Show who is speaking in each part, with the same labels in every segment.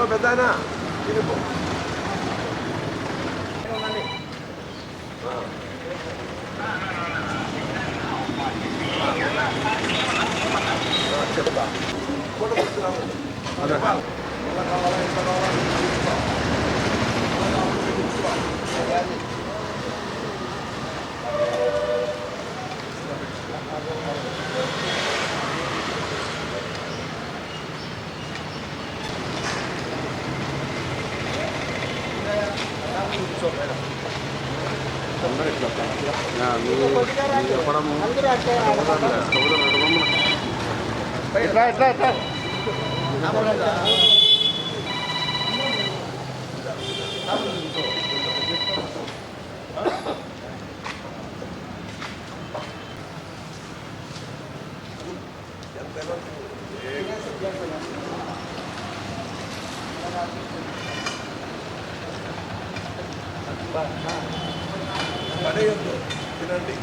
Speaker 1: పెద్దనా చెప్తా పడేయొద్దు తినండి.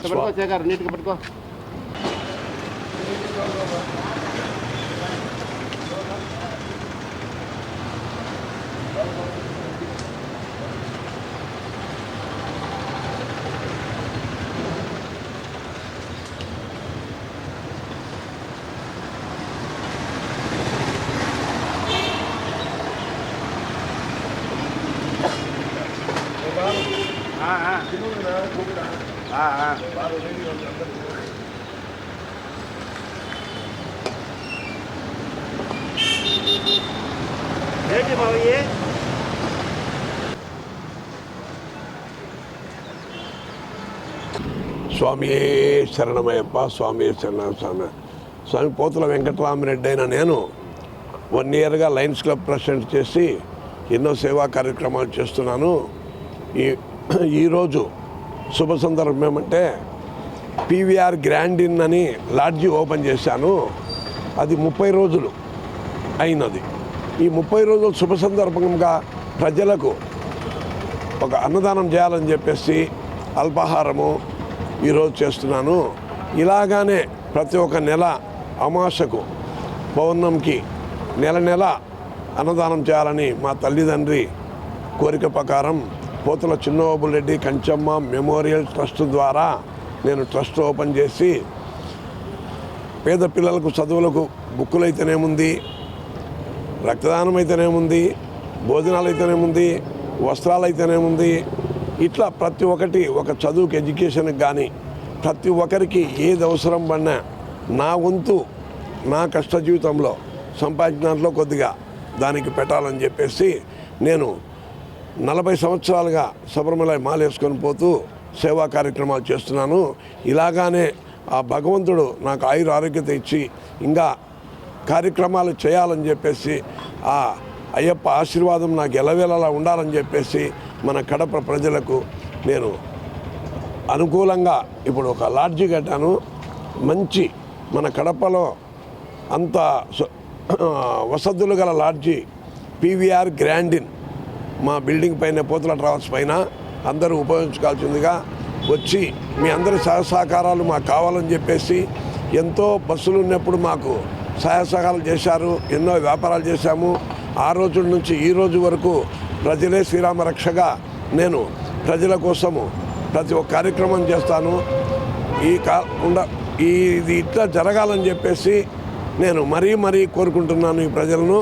Speaker 2: పట్టుకో శేఖర్, నీట్గా పట్టుకో. ఏంటి మావయ్య?
Speaker 1: స్వామి శరణమయ్యప్ప, స్వామి శరణ స్వామి. స్వామి పోతుల వెంకటరామరెడ్డి అయిన నేను 1 ఇయర్గా లయన్స్ క్లబ్ ప్రెసిడెంట్ చేసి ఎన్నో సేవా కార్యక్రమాలు చేస్తున్నాను. ఈరోజు శుభ సందర్భం ఏమంటే పీవీఆర్ గ్రాండ్ ఇన్ అని లాడ్జీ ఓపెన్ చేశాను. అది 30 రోజులు అయినది. ఈ 30 రోజుల శుభ సందర్భంగా ప్రజలకు ఒక అన్నదానం చేయాలని చెప్పేసి అల్పాహారము ఈరోజు చేస్తున్నాను. ఇలాగానే ప్రతి ఒక్క నెల అమావాస్యకు పౌర్ణమికి నెల అన్నదానం చేయాలని మా తల్లిదండ్రి కోరిక ప్రకారం పోతుల చిన్నబాబుల్ రెడ్డి కంచమ్మ మెమోరియల్ ట్రస్ట్ ద్వారా నేను ట్రస్ట్ ఓపెన్ చేసి పేద పిల్లలకు చదువులకు బుక్కులు అయితేనేముంది, రక్తదానం అయితేనేముంది, భోజనాలు అయితేనేముంది, వస్త్రాలు అయితేనేముంది, ఇట్లా ప్రతి ఒక్కటి ఒక చదువుకి ఎడ్యుకేషన్కి కానీ ప్రతి ఒక్కరికి ఏది అవసరం పడినా నా వంతు నా కష్ట జీవితంలో సంపాదించిన దాంట్లో కొద్దిగా దానికి పెట్టాలని చెప్పేసి నేను 40 సంవత్సరాలుగా శబరిమల మాల వేసుకొని పోతూ సేవా కార్యక్రమాలు చేస్తున్నాను. ఇలాగానే ఆ భగవంతుడు నాకు ఆరోగ్యత ఇచ్చి ఇంకా కార్యక్రమాలు చేయాలని చెప్పేసి ఆ అయ్యప్ప ఆశీర్వాదం నాకు ఎలవేళలా ఉండాలని చెప్పేసి మన కడప ప్రజలకు నేను అనుకూలంగా ఇప్పుడు ఒక లాడ్జీ కట్టాను. మంచి మన కడపలో అంత వసతులు గల లాడ్జీ పీవీఆర్ గ్రాండ్ ఇన్ మా బిల్డింగ్ పైన పోతుల ట్రావెల్స్ పైన అందరూ ఉపయోగించుకోవాల్సిందిగా వచ్చి మీ అందరి సహకారాలు మాకు కావాలని చెప్పేసి ఎంతో బస్సులు ఉన్నప్పుడు మాకు సహాయకారాలు చేశారు. ఎన్నో వ్యాపారాలు చేశాము. ఆ రోజు నుంచి ఈ రోజు వరకు ప్రజలే శ్రీరామ రక్షగా నేను ప్రజల కోసము ప్రతి ఒక్క కార్యక్రమం చేస్తాను. ఇది ఇట్లా జరగాలని చెప్పేసి నేను మరీ కోరుకుంటున్నాను ఈ ప్రజలను.